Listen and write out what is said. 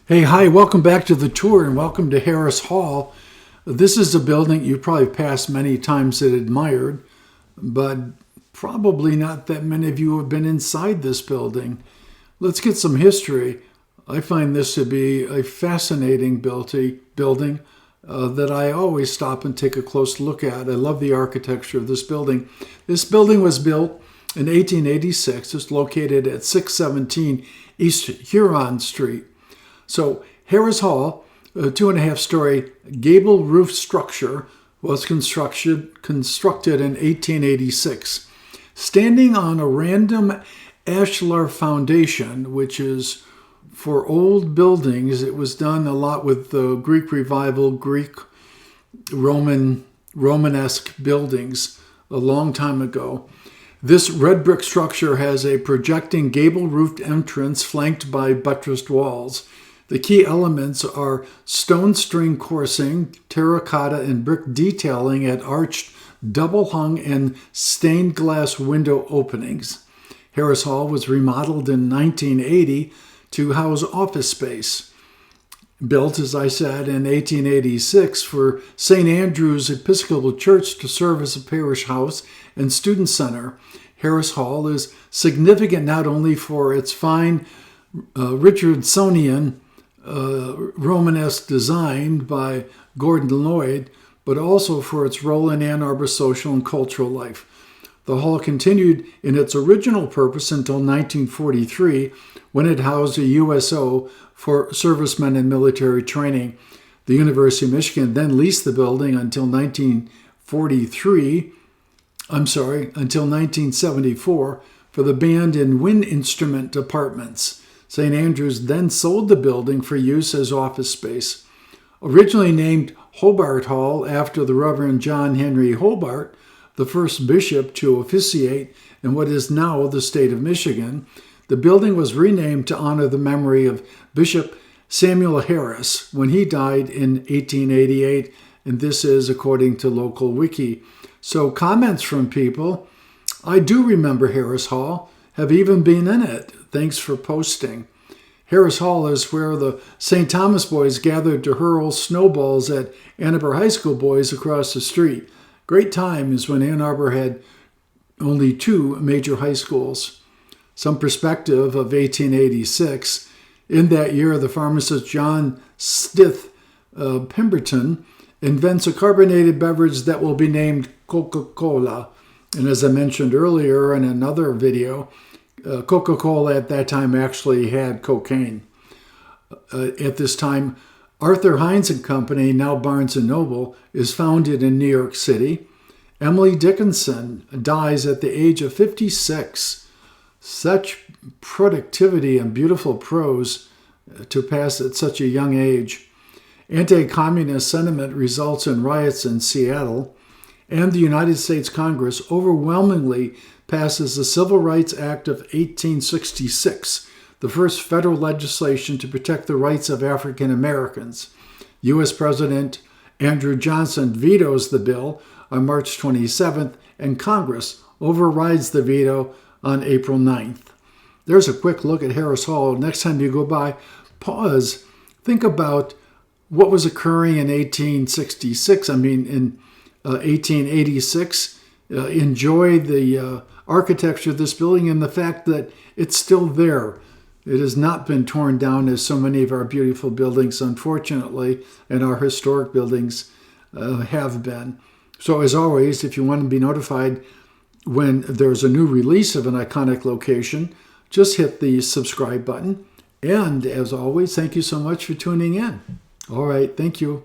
Hey, hi, welcome back to the tour and welcome to Harris Hall. This is a building you probably passed many times and admired, but probably not that many of you have been inside this building. Let's get some history. I find this to be a fascinating building that I always stop and take a close look at. I love the architecture of this building. This building was built in 1886. It's located at 617 East Huron Street. So Harris Hall, a 2.5-story gable roof structure, was constructed in 1886. Standing on a random ashlar foundation, which is for old buildings. It was done a lot with the Greek Revival, Greek Romanesque buildings a long time ago. This red brick structure has a projecting gable-roofed entrance flanked by buttressed walls. The key elements are stone string coursing, terracotta and brick detailing at arched, double-hung and stained glass window openings. Harris Hall was remodeled in 1980 to house office space. Built, as I said, in 1886 for St. Andrew's Episcopal Church to serve as a parish house and student center. Harris Hall is significant not only for its fine Richardsonian Romanesque design by Gordon Lloyd, but also for its role in Ann Arbor social and cultural life. The hall continued in its original purpose until 1943, when it housed a USO for servicemen and military training. The University of Michigan then leased the building until 1974 for the band and wind instrument departments. St. Andrews then sold the building for use as office space. Originally named Hobart Hall after the Reverend John Henry Hobart, the first bishop to officiate in what is now the state of Michigan, the building was renamed to honor the memory of Bishop Samuel Harris when he died in 1888, and this is according to local wiki. So comments from people: I do remember Harris Hall, have even been in it. Thanks for posting. Harris Hall is where the St. Thomas boys gathered to hurl snowballs at Ann Arbor High School boys across the street. Great time is when Ann Arbor had only 2 major high schools. Some perspective of 1886. In that year, the pharmacist John Stith Pemberton invents a carbonated beverage that will be named Coca-Cola. And as I mentioned earlier in another video, Coca-Cola at that time actually had cocaine. At this time, Arthur Hines and Company, now Barnes & Noble, is founded in New York City. Emily Dickinson dies at the age of 56. Such productivity and beautiful prose to pass at such a young age. Anti-communist sentiment results in riots in Seattle, and the United States Congress overwhelmingly passes the Civil Rights Act of 1866, the first federal legislation to protect the rights of African Americans. U.S. President Andrew Johnson vetoes the bill on March 27th, and Congress overrides the veto on April 9th. There's a quick look at Harris Hall. Next time you go by, pause, think about what was occurring in 1866. In 1886. Enjoy the architecture of this building and the fact that it's still there. It has not been torn down as so many of our beautiful buildings, unfortunately, and our historic buildings have been. So as always, if you want to be notified when there's a new release of an iconic location, just hit the subscribe button. And as always, thank you so much for tuning in. All right, thank you.